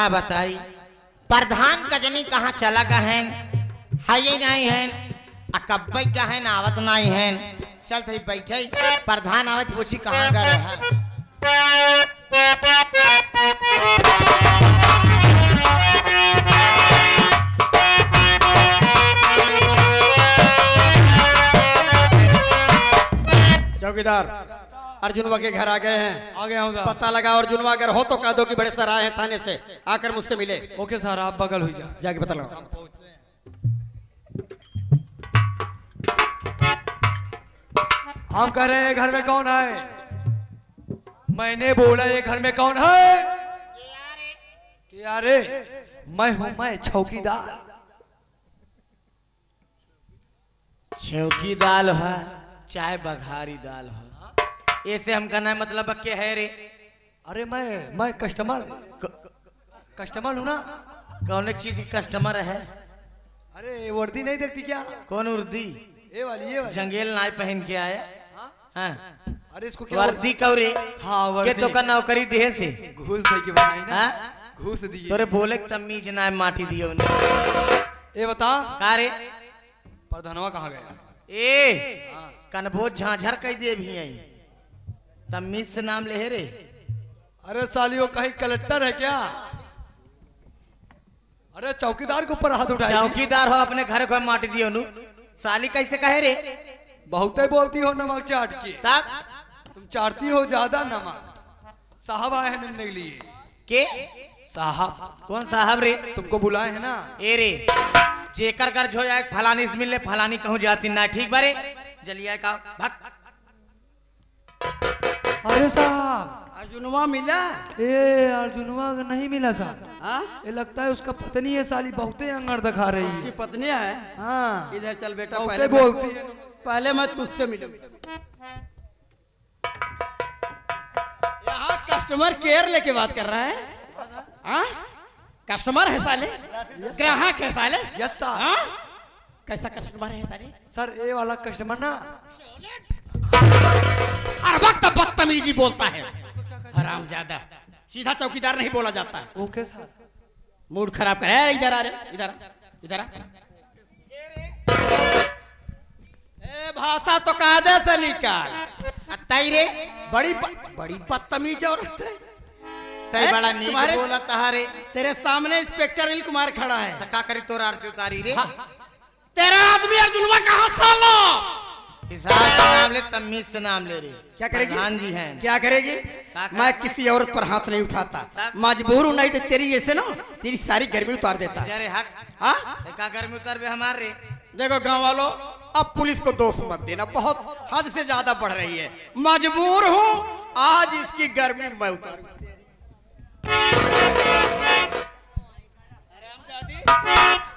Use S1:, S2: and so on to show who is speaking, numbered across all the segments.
S1: का बताई प्रधान कजनी कहाँ चला गए हैं हाई नहीं है अकब्बई का है ना आवत नहीं है चल थे बैठे प्रधान आवत पूछी कहाँ गए है
S2: चौकीदार अर्जुनवा के घर आ गए हैं।
S3: आ गया हूँ
S2: पता लगा अर्जुनवा अगर हो तो कह दो कि बड़े सर आए हैं थाने से आकर मुझसे मिले।
S3: ओके सर आप बगल हुई जा
S2: जाके पता लगाओ।
S3: हम कह रहे हैं घर में कौन है मैंने बोला ये घर में कौन है क्या रे मैं चौकीदार
S1: छौकी दाल है चाहे बघारी दाल है ऐसे हम कहना मतलब के है रे
S3: अरे मैं कस्टमर हूँ ना
S1: कौन एक चीज की कस्टमर है
S3: अरे वर्दी नहीं देखती क्या
S1: कौन उर्दी
S3: ये वाली
S1: जंगेल नाई पहन के आया हाँ
S3: अरे इसको क्या
S1: वर्दी कौरे
S3: हाँ
S1: के
S3: वर्दी
S1: तो का नौकरी दे से
S3: घूस दे के बनाई ना
S1: हाँ?
S3: घूस दी
S1: तोरे बोले के तमीज ना है, माटी दियो
S3: ये बता
S1: का रे
S3: प्रधानवा कहाँ गया
S1: ए कनभोज झांझर कह दे भी आई तमीज से नाम ले रे
S3: अरे सालियो कहीं कलेक्टर है क्या अरे चौकीदार के ऊपर हाथ उठाया
S1: चौकीदार हो अपने घर को माटी दियो नु साली कैसे कहे रे
S3: बहुत ही बोलती हो नमक चाट के
S1: तब
S3: तुम चाटती हो ज्यादा नमक साहब आए हैं मिलने के लिए
S1: के
S3: साहब
S1: कौन साहब रे
S3: तुमको बुलाए हैं ना
S1: ए रे जेकर कर जो जाए फलानी से मिलने फलानी कहूँ जाती ना ठीक बारे जलिया का भक
S3: अरे साहब
S2: अर्जुनवा मिला
S3: ए अर्जुनवा नहीं मिला साहब
S2: हाँ?
S3: ये लगता है उसका पत्नी है साली बहुते अंगर दिखा रही
S2: उसकी
S3: है
S2: पत्नी है
S3: हाँ
S2: इधर चल बेटा
S3: बहुते बोलती है
S2: पहले मैं तुझसे मिलूं। यहाँ कस्टमर केयर लेके बात कर रहा है हाँ? कस्टमर है साले ग्राहक है साले
S3: यस सर
S2: हाँ? कैसा कस्टमर है साले
S3: सर ये वाला कस्टमर ना
S2: हर वक्त बदतमीजी बोलता है हराम ज्यादा सीधा चौकीदार नहीं बोला जाता है
S3: ओके सर
S2: मूड खराब कर इधर आ रे इधर इधर ए भाषा तो कायदे से निकाल
S1: अत्ताई रे
S2: बड़ी बदतमीज औरत है
S1: तय
S2: ए,
S1: बड़ा नीक
S2: तुम्हारे-
S1: बोला तहारे
S2: तेरे सामने इंस्पेक्टर अनिल कुमार खड़ा है
S1: त का करी तोरा आरती उतारी रे
S2: तेरा आदमी अर्जुनवा कहाँ सालो
S1: हिसाब से नाम ले तमीज से नाम ले रे
S2: क्या करेगी?
S1: प्रधान जी हैं
S2: क्या करेगी
S1: करेगी?
S2: मैं किसी औरत पर हाथ नहीं उठाता
S1: तब?
S2: मजबूर हूं नहीं तो तेरी ऐसे ना तेरी सारी गर्मी उतार देता है
S1: जरे हट
S2: हाँ?
S1: का घर में उतर बे हमार रे
S2: देखो गांव वालों अब पुलिस को दोष मत देना बहुत हद से ज्यादा बढ़ रही है मजबूर हूं आज इसकी गर्मी मैं उतार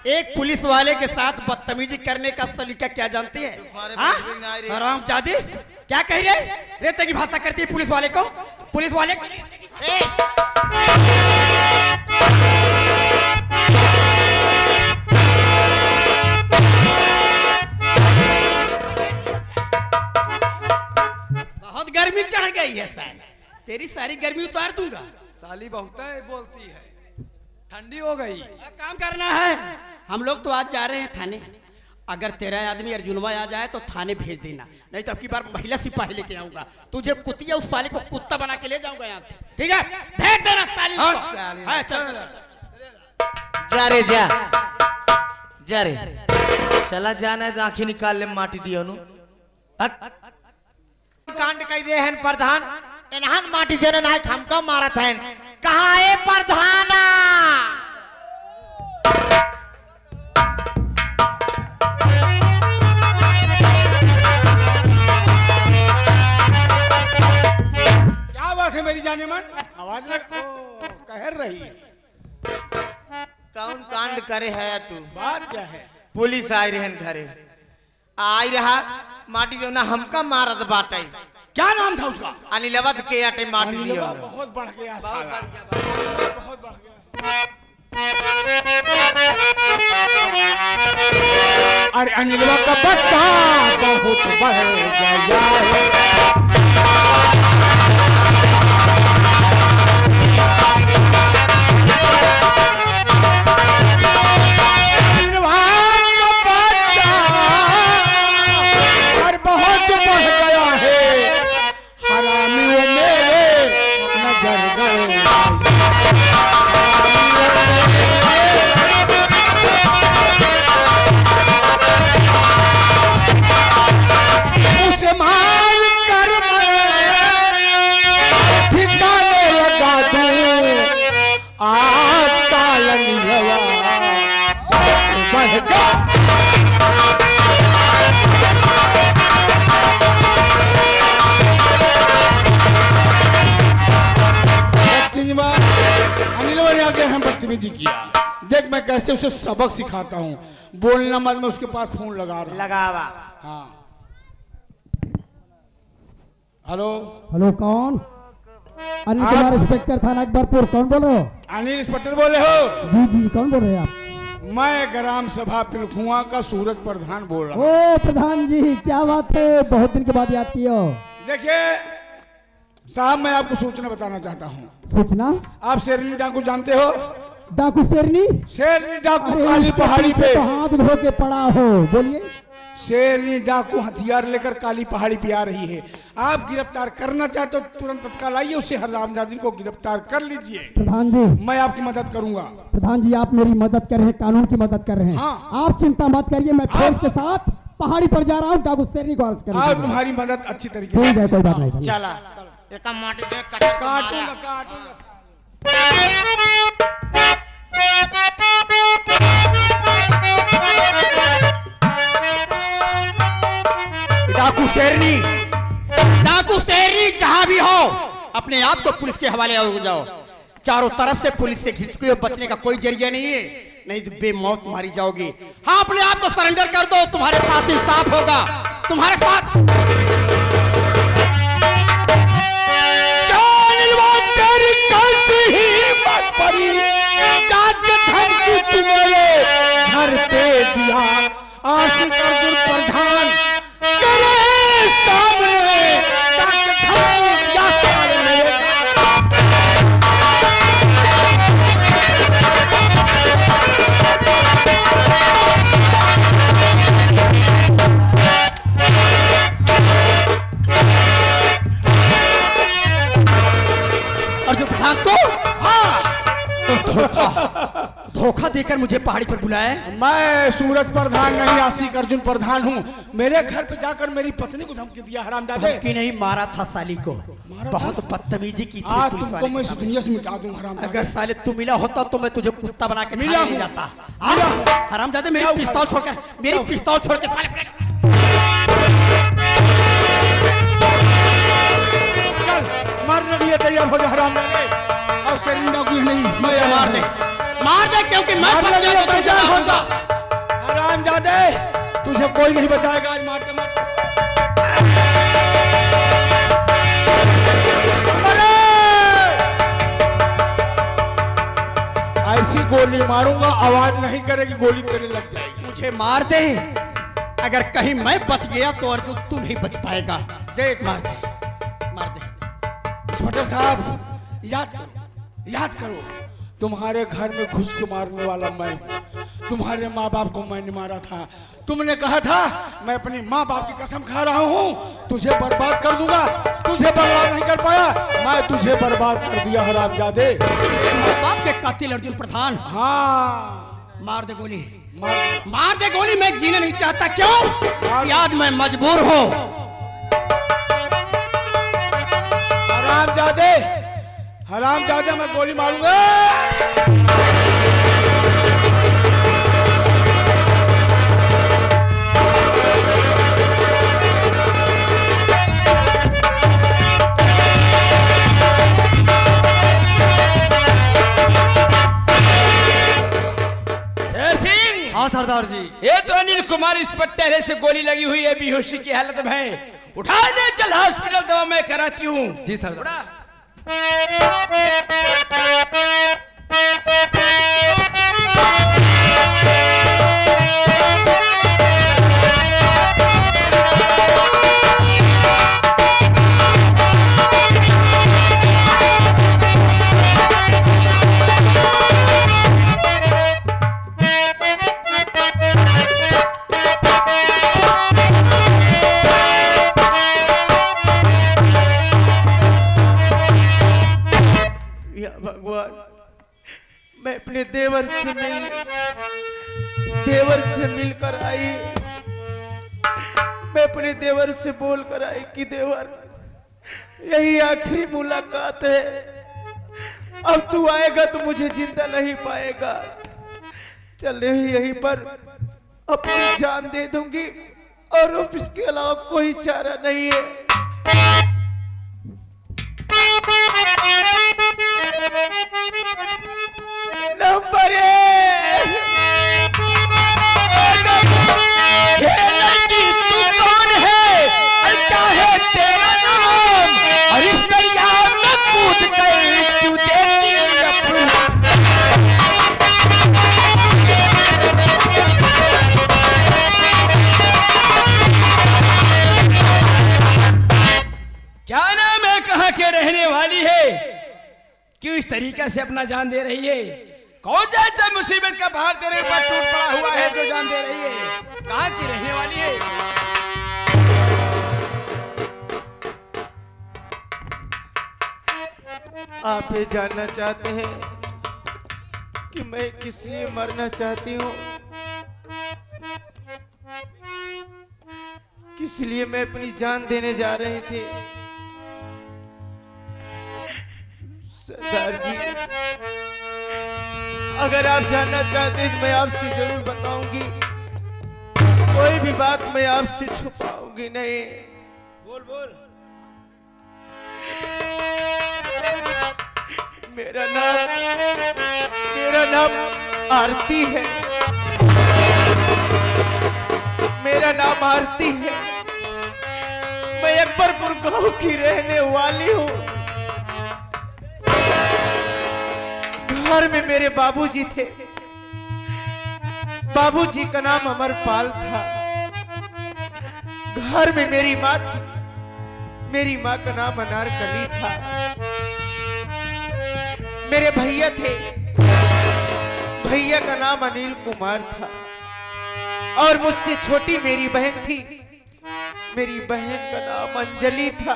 S2: एक पुलिस वाले के साथ बदतमीजी करने का सलीका क्या जानती है
S1: तुम्हारे
S2: हाँ?
S1: बुजुर्ग ना रे।
S2: हरामजादी क्या कह रहे रेते की भाषा करती है पुलिस वाले को पुलिस वाले को
S1: ए
S2: बहुत गर्मी चढ़ गई है साल तेरी सारी गर्मी उतार दूंगा
S3: साली बहुत है बोलती है ठंडी हो गई
S2: काम करना है हम लोग तो आज जा रहे हैं थाने अगर तेरा आदमी अर्जुनवा आ जाए तो थाने भेज देना नहीं तो अब की बार महिला सिपाही लेके आऊंगा तुझे कुतिया उस साले को कुत्ता बना के ले जाऊंगा यहाँ से ठीक है भेज देना साली
S3: हाँ,
S2: को।
S3: साली।
S2: हाँ, चल
S1: जा रे जा रे चला जाना है आंखें निकाल ले माटी दियो नु कांड कह दे हैं प्रधान एनहन माटी देना ना हमको मारत हैं कहाँ है प्रधाना
S4: क्या बात है मेरी जाने मन आवाज लग कह रही है
S1: कौन कांड करे है तू
S4: बात क्या है
S1: पुलिस आई रहन घरे आई रहा माटी जो ना हमका मारत बाटे
S4: क्या नाम था उसका
S1: अनिलवत के आटे माटी दियो ना।
S4: बहुत बढ़ गया साला बहुत बढ़ गया अरे अनिलवा का बच्चा बहुत बढ़ गया है सिंह अनिल ने आके हम बदतमीजी किया। देख मैं कैसे उसे सबक सिखाता हूँ। बोलना मत, मैं उसके पास फोन लगा रहा हूँ।
S1: लगावा।
S4: हाँ हेलो
S5: हेलो कौन? अनिल कुमार इंस्पेक्टर थाना अकबरपुर, कौन बोल रहे हो?
S4: अनिल इंस्पेक्टर बोले हो?
S5: जी जी, कौन बोल रहे हैं आप?
S4: मैं ग्राम सभा पिलखुआ का सूरज प्रधान बोल रहा हूँ।
S5: ओ प्रधान जी, क्या बात है, बहुत दिन के बाद याद किए हो।
S4: देखिए साहब, मैं आपको सूचना बताना चाहता हूँ।
S5: सूचना?
S4: आप शेरनी डाकू जानते हो?
S5: डाकू शेरनी?
S4: शेरनी डाकू
S5: अरे
S4: काली
S5: इसके
S4: पहाड़ी
S5: पीछे
S4: पे
S5: तो हाथ धो के पड़ा हो, बोलिए।
S4: शेरनी डाकू हथियार लेकर काली पहाड़ी पे आ रही है। आप गिरफ्तार करना चाहते हो तुरंत तत्काल आइए, उसे हरामजादी को गिरफ्तार कर लीजिए।
S5: प्रधान जी,
S4: मैं आपकी मदद करूंगा।
S5: प्रधान जी आप मेरी मदद कर रहे हैं, कानून की मदद कर रहे हैं।
S4: हाँ।
S5: आप चिंता मत करिए, मैं फोर्स के साथ पहाड़ी पर जा रहा हूँ, डाकू शेरनी को अरेस्ट
S4: आज
S5: करने।
S4: तुम्हारी मदद अच्छी तरीके
S5: ठीक है, कोई बात नहीं।
S1: चला एक माटी दे कचर को
S4: काटूंगा
S1: मारा।
S4: काटूंगा।
S2: डाकू शेरनी, डाकू शेरनी जहां भी हो, अपने आप को पुलिस के हवाले हो जाओ। चारों तरफ से पुलिस से घिसके हुए बचने का कोई जरिया नहीं है, नहीं तो बेमौत मारी जाओगी। हाँ, अपने आप को सरेंडर कर दो, तुम्हारे साथ इंसाफ होगा। तुम्हारे साथ
S4: तेरी कैसी हिम्मत पड़ी, जाके धमकी तू मेरे घर पे दिया। आशिक अर्जुन प्रधान तेरे सामने जाके धमकी दिया सारे मेरे।
S2: अर्जुन प्रधान तो धोखा देकर मुझे पहाड़ी पर बुलाया है।
S4: मैं सूरज प्रधान नहीं, आशिक अर्जुन प्रधान हूँ। मेरे घर पे जाकर मेरी पत्नी को धमकी दिया हरामजादे।
S2: धमकी नहीं, मारा था साली को, बहुत बदतमीजी की थी
S4: आज
S2: पुलिस
S4: तुमको
S2: वाले
S4: मैं
S2: के
S4: इस
S2: सामने।
S4: दुनिया से मिटा दूं हरामजादे।
S2: अगर साले तू मिला होता तो मैं तुझे कुत्ता बना के
S4: मिला
S2: थाने ले
S4: हूं।
S2: जाता।
S4: मिला हूं।
S2: हरामजादे, मेरी
S4: जाओ
S2: पिस्तौल
S4: घर।
S2: छोड़कर, मेरी
S4: जाओ।
S2: पिस्तौल छोड़ के साले
S4: चल मारने के लिए तैयार हो जा हरामजादे। और शेरनी डाकू नहीं,
S2: मुझे मार दे, मार दे, क्योंकि मैं
S4: मारने
S2: फंस
S4: के
S2: गया
S4: लिए
S2: तो तुझे
S4: तैयार हो जा
S2: मारूंगा।
S4: हरामजादे। तुझे कोई नहीं बचाएगा आज मारते मारते। अरे! ऐसी गोली मारूंगा, आवाज नहीं करेगी, गोली तेरे लग जाएगी।
S2: मुझे मार दे, अगर कहीं मैं बच गया तो अर्जुन तू नहीं बच पाएगा।
S4: देख
S2: मार दे, मार दे।
S4: इंस्पेक्टर साहब, याद करो तुम्हारे घर में घुस के मारने वाला मैं, तुम्हारे माँ बाप को मैंने मारा था। तुमने कहा था मैं अपनी माँ बाप की कसम खा रहा हूँ, तुझे बर्बाद कर दूंगा। तुझे बर्बाद नहीं कर पाया, मैं तुझे बर्बाद कर दिया हरामजादे।
S2: माँ बाप के कातिल अर्जुन प्रधान,
S4: हाँ
S2: मार दे गोली,
S4: मार।
S2: मार दे गोली। मैं जीना नहीं चाहता, क्यों? आज मैं मजबूर हूँ।
S4: हरामजादे मैं गोली मारूंगा।
S3: हाँ सरदार जी।
S6: ये तो अनिल कुमार इंस्पेक्टर है, से गोली लगी हुई है, बेहोशी की हालत में है। उठा ले, चल हॉस्पिटल, दवा मैं कराती हूँ।
S3: जी सरदार।
S6: उड़ा।
S2: भगवान, मैं अपने देवर से मिलकर आई, मैं अपने देवर से बोल कर आई कि देवर यही आखिरी मुलाकात है, अब तू आएगा तो मुझे जिंदा नहीं पाएगा, चल यहीं पर अपनी जान दे दूंगी और अब इसके अलावा कोई चारा नहीं है।
S6: क्यों इस तरीके से अपना जान दे रही है? कौन सा ऐसा मुसीबत का पहाड़ तेरे ऊपर टूट पड़ा हुआ है जो जान दे रही है? कहाँ की रहने वाली है?
S7: आप ये जानना चाहते हैं कि मैं किस लिए मरना चाहती हूँ, किस लिए मैं अपनी जान देने जा रही थी? सरदार जी, अगर आप जानना चाहते हैं तो मैं आपसे जरूर बताऊंगी। कोई भी बात मैं आपसे छुपाऊंगी नहीं।
S6: बोल बोल।
S7: मेरा नाम आरती है। मेरा नाम आरती है। मैं अकबरपुर गांव की रहने वाली हूँ। घर में मेरे बाबूजी थे। बाबूजी का नाम अमरपाल था। घर में मेरी माँ थी। मेरी माँ का नाम अनारकली था। मेरे भैया थे। भैया का नाम अनिल कुमार था। और मुझसे छोटी मेरी बहन थी। मेरी बहन का नाम अंजलि था।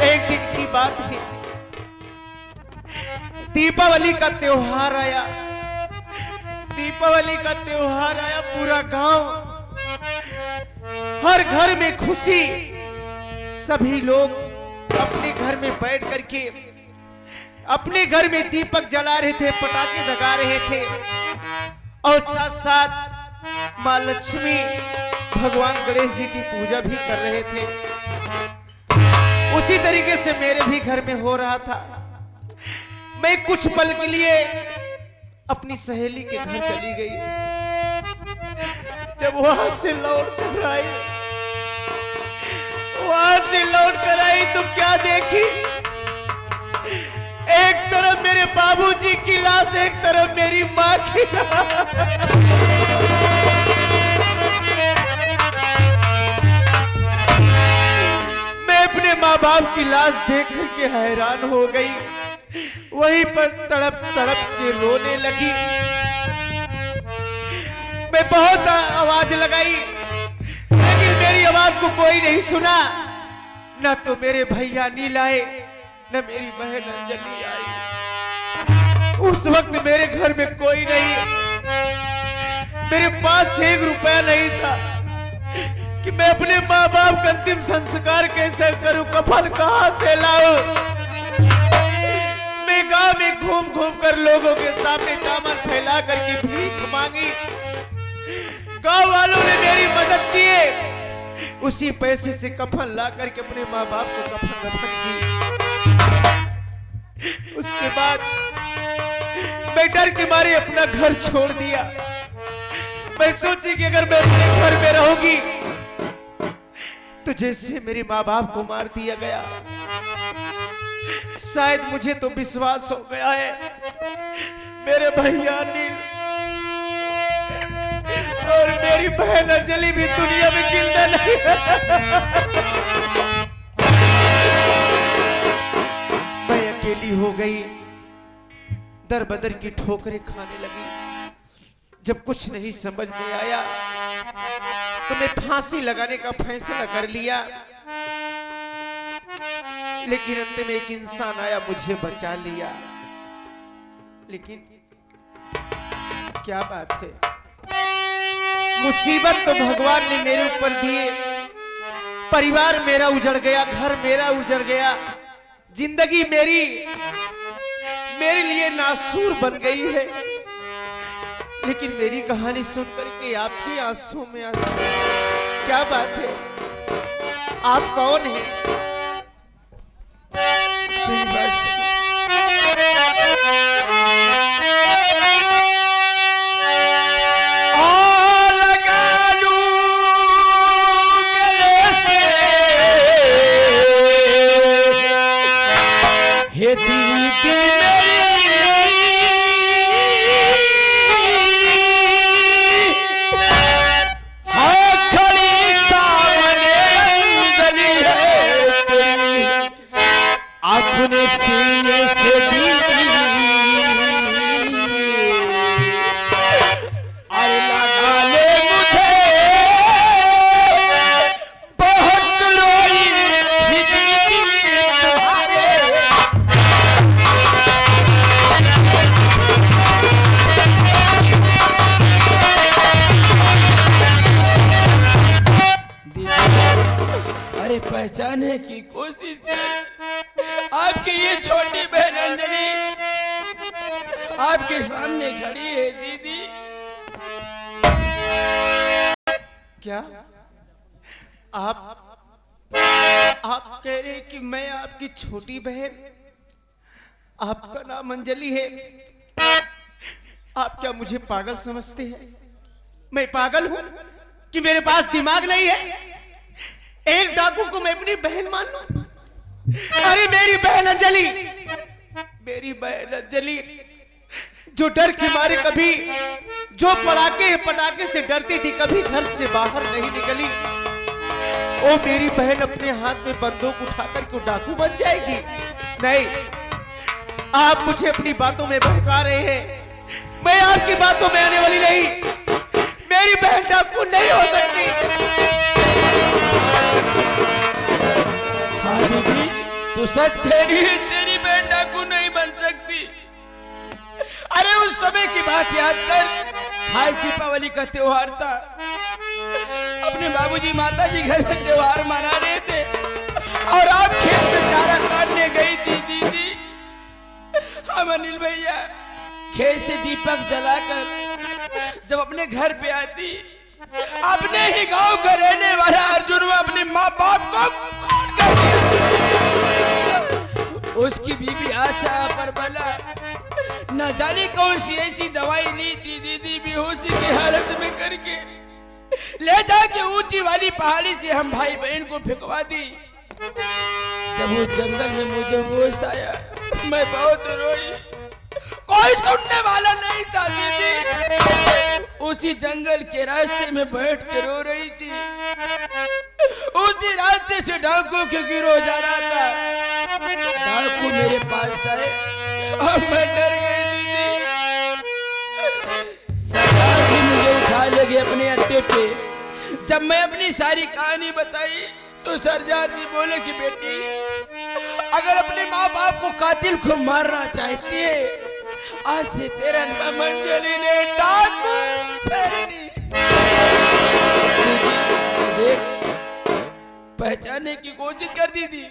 S7: एक दिन की बात है, दीपावली का त्योहार आया। दीपावली का त्योहार आया। पूरा गांव, हर घर में खुशी। सभी लोग अपने घर में बैठ करके अपने घर में दीपक जला रहे थे, पटाखे दगा रहे थे और साथ साथ माँ लक्ष्मी, भगवान गणेश जी की पूजा भी कर रहे थे। उसी तरीके से मेरे भी घर में हो रहा था। मैं कुछ पल के लिए अपनी सहेली के घर चली गई। जब वहां से लौट कर आई तो क्या देखी? एक तरफ मेरे बाबूजी की लाश, एक तरफ मेरी माँ की लाश। मैं अपने माँ बाप की लाश देख करके हैरान हो गई। वहीं पर तड़प तड़प के रोने लगी। मैं बहुत आवाज लगाई, लेकिन मेरी आवाज को कोई नहीं सुना। न तो मेरे भैया नील आए, न मेरी बहन अंजलि आई। उस वक्त मेरे घर में कोई नहीं। मेरे पास 1 रुपया नहीं था कि मैं अपने माँ बाप का अंतिम संस्कार कैसे करूं, कफन कहां से लाऊं। मैं गांव में घूम घूम कर लोगों के सामने दामन फैला करके भीख मांगी। गांव वालों ने मेरी मदद की। उसी पैसे से कफन ला करके अपने माँ बाप को कफन दफन की। उसके बाद मैं डर के मारे अपना घर छोड़ दिया। मैं सोची कि अगर मैं अपने घर में रहूंगी तो जैसे मेरे माँ बाप को मार दिया गया, शायद मुझे तो विश्वास हो गया है मेरे भैया अनिल और मेरी बहन अंजलि भी दुनिया में जिंदा नहीं है। मैं अकेली हो गई, दर बदर की ठोकरें खाने लगी। जब कुछ नहीं समझ में आया तो मैं फांसी लगाने का फैसला कर लिया। लेकिन अंत में एक इंसान आया, मुझे बचा लिया। लेकिन क्या बात है, मुसीबत तो भगवान ने मेरे ऊपर दिए। परिवार मेरा उजड़ गया, घर मेरा उजड़ गया, जिंदगी मेरे लिए नासूर बन गई है। लेकिन मेरी कहानी सुन करके आपके आंसू में आ गया। क्या बात है, आप कौन हैं?
S6: अपने सीने से दीदी अरे लगा ले मुझे बहुत रोई थी दीदी तुम्हारे अरे पहचाने की कोशिश कर आपकी ये छोटी बहन अंजलि आपके सामने खड़ी है दीदी।
S7: क्या आप कह रहे हैं कि मैं आपकी छोटी बहन, आपका नाम अंजलि है? आप क्या मुझे पागल समझते हैं? मैं पागल हूं कि मेरे पास दिमाग नहीं है? एक डाकू को मैं अपनी बहन मान लूं? अरे मेरी बहन अंजलि, मेरी बहन अंजलि जो डर के मारे कभी, जो पटाखे से डरती थी, कभी घर से बाहर नहीं निकली, ओ मेरी बहन अपने हाथ में बंदूक उठाकर क्यों डाकू बन जाएगी? नहीं, आप मुझे अपनी बातों में बहका रहे हैं। मैं आपकी बातों में आने वाली नहीं। मेरी बहन डाकू नहीं हो सकती।
S6: हाँ दीदी तू सच कह रही है, तेरी बहन डाकू नहीं बन सकती। अरे उस समय की बात याद कर, खास दीपावली का त्योहार था, अपने बाबूजी माताजी घर में त्योहार मना रहे थे और आप खेत में चारा काटने गई थी दीदी। हम अनिल भैया खेत से दीपक जलाकर जब अपने घर पे आती, अपने ही गांव का रहने वाला अर्जुन अपने माँ बाप को खून कर दिया। उसकी बीबी आशा पर बला न जाने कौन सी ऐसी दवाई ली थी दीदी, बेहोशी की हालत में करके ले जाके ऊंची वाली पहाड़ी से हम भाई बहन को फेंकवा दी। जब वो जंगल में मुझे होश आया, मैं बहुत रोई, कोई सुनने वाला नहीं था दीदी। उसी जंगल के रास्ते में बैठ के रो रही थी। उसी रास्ते से डाकू के गिरोह जा रहा था। डाकू मेरे पास आए और मैं डर गई दीदी। सरदार भी मुझे उठा ले गए अपने अड्डे पे। जब मैं अपनी सारी कहानी बताई तो सरदार जी बोले कि बेटी, अगर अपने माँ बाप को कातिल को मारना चाहती है, आज से तेरा नाम अंजलि ने डाकू सरनी। देख, पहचानने की कोशिश कर दी थी।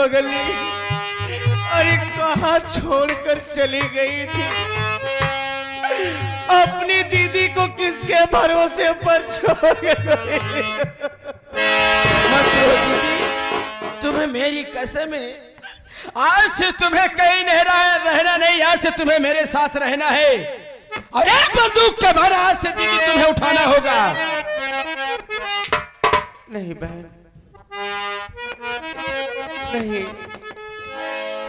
S7: पगली, अरे कहाँ छोड़कर चली गई थी? अपनी दीदी को किसके भरोसे पर छोड़ गई?
S6: मत रो दीदी, तुम्हें मेरी कसम है, आज से तुम्हें कहीं रहना नहीं, आज से तुम्हें मेरे साथ रहना है। और एक बंदूक के भर आज से दीदी तुम्हें उठाना होगा।
S7: नहीं बहन, नहीं,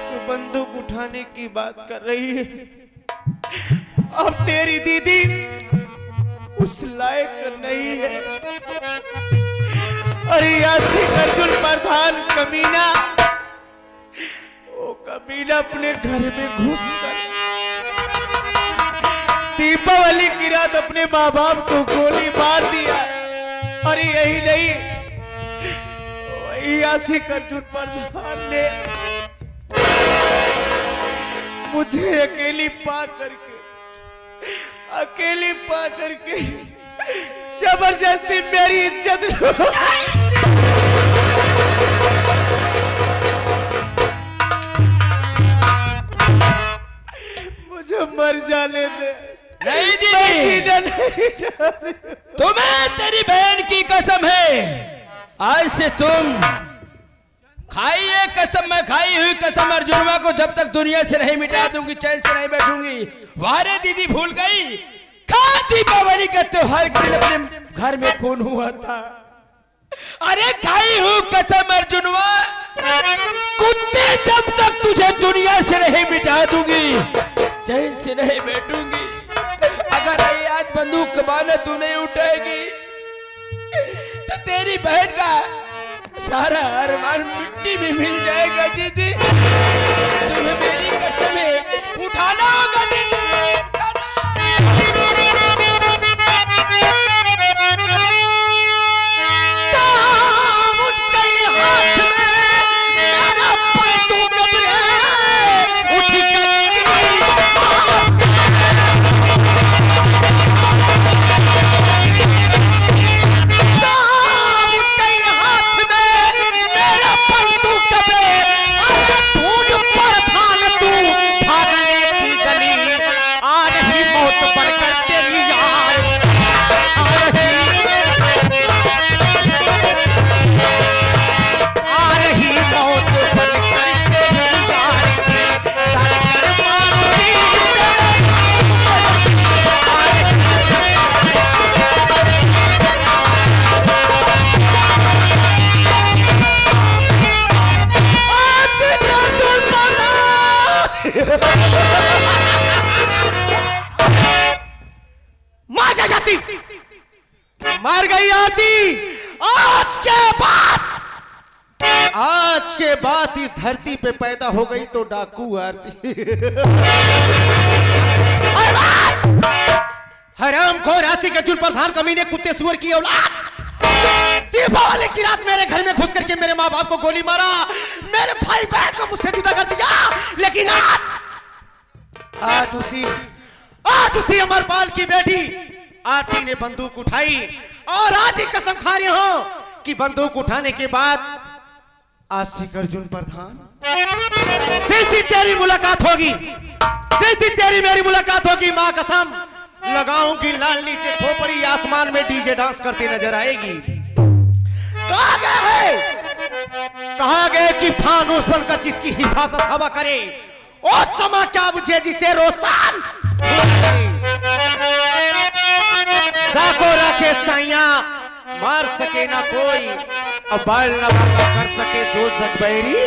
S7: तो बंदूक उठाने की बात कर रही है। अब तेरी दीदी उस लायक नहीं है। अरे यासी अर्जुन प्रधान कमीना, वो कमीना अपने घर में घुसकर दीपावली की रात अपने माँ बाप को गोली मार दिया। और यही नहीं, वही आशिक अर्जुन प्रधान ने मुझे अकेली पा करके जबरदस्ती मेरी इज्जत मुझे मर जाने दे।
S6: नहीं दीदी, तुम्हें तेरी बहन की कसम है, आज से तुम खाइए कसम, मैं खाई हुई कसम अर्जुनवा को जब तक दुनिया से नहीं मिटा दूंगी, चैन से नहीं बैठूंगी। वारे दीदी भूल गई, का दीपावली का त्योहार के दिन अपने घर में खून हुआ था। अरे खाई हुई कसम अर्जुनवा, कुत्ते जब तक तुझे दुनिया से नहीं मिटा दूंगी, चैन से नहीं बैठूंगी। अगर आज बंदूक के बहाने तू नहीं उठाएगी तो तेरी बहन का सारा अरमान मिट्टी में मिल जाएगा। दीदी तुम्हें मेरी कसम है, उठाना होगा दीदी,
S7: मार गई आरती। आज के बाद इस धरती पे पैदा हो गई तो डाकू आरती। हरामखोर आशिक अर्जुन प्रधान कमीने, कुत्ते सुअर की औलाद, दीपावली की रात मेरे घर में घुस करके मेरे माँ बाप को गोली मारा, मेरे भाई बहन को मुझसे जुदा कर दिया। लेकिन आज उसी अमरपाल की बेटी आरती ने बंदूक उठाई और आज ही कसम खा रही हूं कि बंदूक उठाने के बाद आशिक अर्जुन प्रधान, जिस दिन तेरी मुलाकात होगी, जिस दिन तेरी मेरी मुलाकात होगी, मां कसम लगाऊंगी, लाल नीचे खोपड़ी आसमान में डीजे डांस करती नजर आएगी। कहा गए कि फानूस बनकर जिसकी हिफाजत हवा करे, ओ समा क्या बुझे जिसे रोशन साको रखे साइया, मार सके ना कोई, अब बाल न कर सके जो जगबैरी।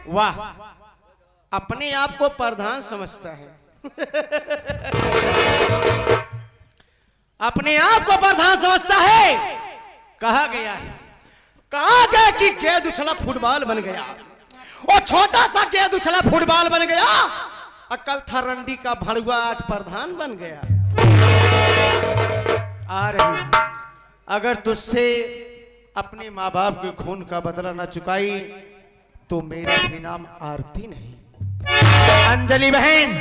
S7: वाह, अपने आप को प्रधान समझता है। अपने आप को प्रधान समझता है। कहा गया कि गेंद उछला फुटबॉल बन गया, और छोटा सा गेंद उछला फुटबॉल बन गया, अकल था रंडी का भड़ुआ आज प्रधान बन गया। आ रही, अगर तुझसे अपने माँ बाप के खून का बदला न चुकाई तो मेरा भी नाम आरती नहीं। अंजलि बहन,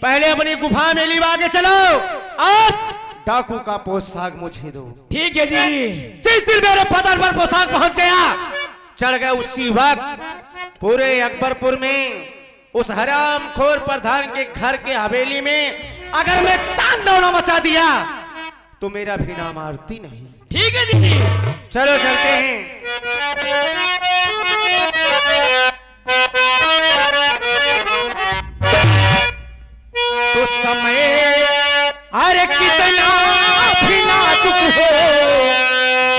S7: पहले अपनी गुफा में लिवा के चलो और डाकू का पोशाक मुझे दो।
S6: ठीक है दीदी।
S7: जिस दिन मेरे पदर पर पोशाक पहुंच गया, चढ़ गए उसी वक्त पूरे अकबरपुर में उस हरामखोर प्रधान के घर के हवेली में अगर मैं तांडव मचा दिया तो मेरा भी नाम आरती नहीं।
S6: ठीक है दीदी।
S7: चलो चलते हैं। तो समय अरे कितना भी नाजुक हो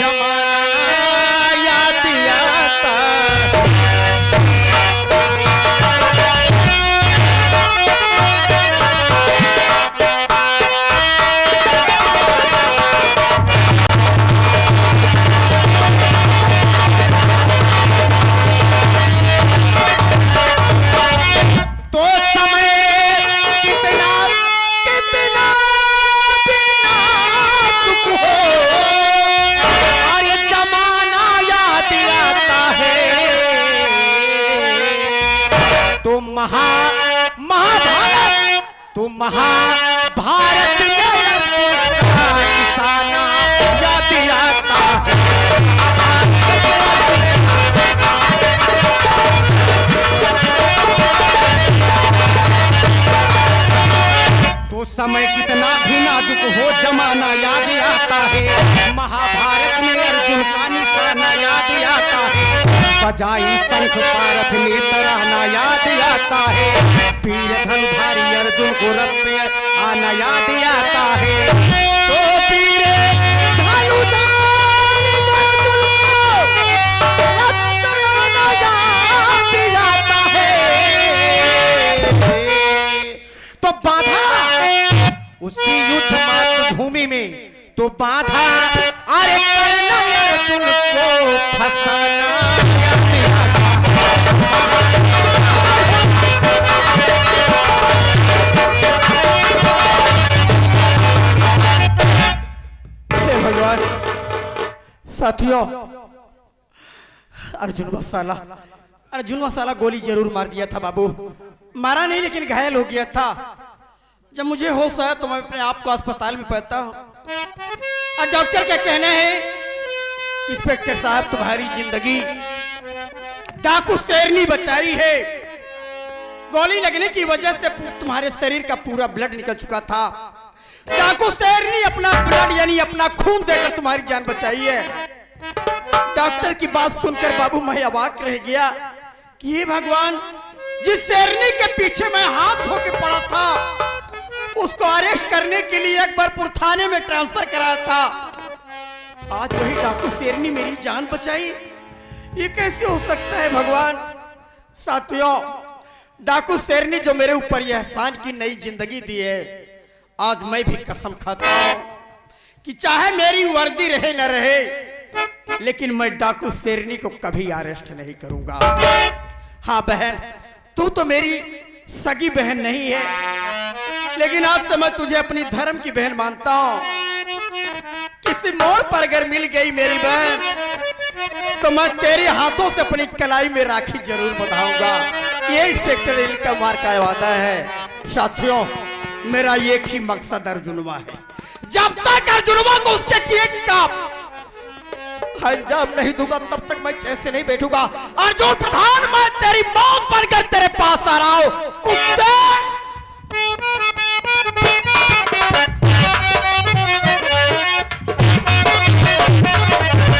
S7: जमाना याद आता। तो समय कितना कितना बिना दुख हो और ये जमाना याद आता है। तो महाभारत तो महाभारत का निशाना याद आता है। तो समय कितना भी नाजुक हो जमाना याद आता है। महाभारत में अर्जुन का निशाना याद आता है। बजाई शंख पारथ में तराना याद आता है। वीर धनुधारी अर्जुन को रक्त आना याद आता है। तो वीर धनुधारी अर्जुन को रक्त आना याद आता है। तो बाधा उसी युद्ध मातृभूमि में तो बाधा अरे करना अर्जुन को फसाना याद आता है। हे भगवान साथियों, अर्जुन मसाला गोली जरूर मार दिया था बाबू। मारा नहीं लेकिन घायल हो गया था। जब मुझे होश आया तो मैं अपने आप को अस्पताल में पाता हूँ और डॉक्टर क्या कहना है, इंस्पेक्टर साहब तुम्हारी जिंदगी डाकू शेरनी बचाई है। गोली लगने की वजह से तुम्हारे शरीर का पूरा ब्लड निकल चुका था। डाकू शेरनी अपना ब्लड यानी अपना खून देकर तुम्हारी जान बचाई है। डॉक्टर की बात सुनकर बाबू मैं अवाक रह गया कि हे भगवान, जिस शेरनी के पीछे मैं हाथ धो के पड़ा था उसको अरेस्ट करने के लिए अकबरपुर थाने में ट्रांसफर कराया था, आज वही डाकू शेरनी मेरी जान बचाई। ये कैसे हो सकता है भगवान। साथियों, डाकू शेरनी जो मेरे ऊपर यह एहसान की नई जिंदगी दी है, आज मैं भी कसम खाता हूं कि चाहे मेरी वर्दी रहे न रहे लेकिन मैं डाकू शेरनी को कभी अरेस्ट नहीं करूंगा। हाँ बहन, तू तो मेरी सगी बहन नहीं है लेकिन आज से मैं तुझे अपनी धर्म की बहन मानता हूं। किसी मोड़ पर अगर मिल गई मेरी बहन तो मैं तेरे हाथों से अपनी कलाई में राखी जरूर बंधाऊंगा। ये इंस्पेक्टर इनका मार का वादा है। साथियों, मेरा एक ही मकसद अर्जुनवा है। जब तक अर्जुनवा को उसके किए का अंजाम नहीं दूंगा तब तक मैं चैन से नहीं बैठूंगा। अर्जुन प्रधान, मैं तेरी मौत बनकर तेरे पास आ रहा हूं। कुत्ते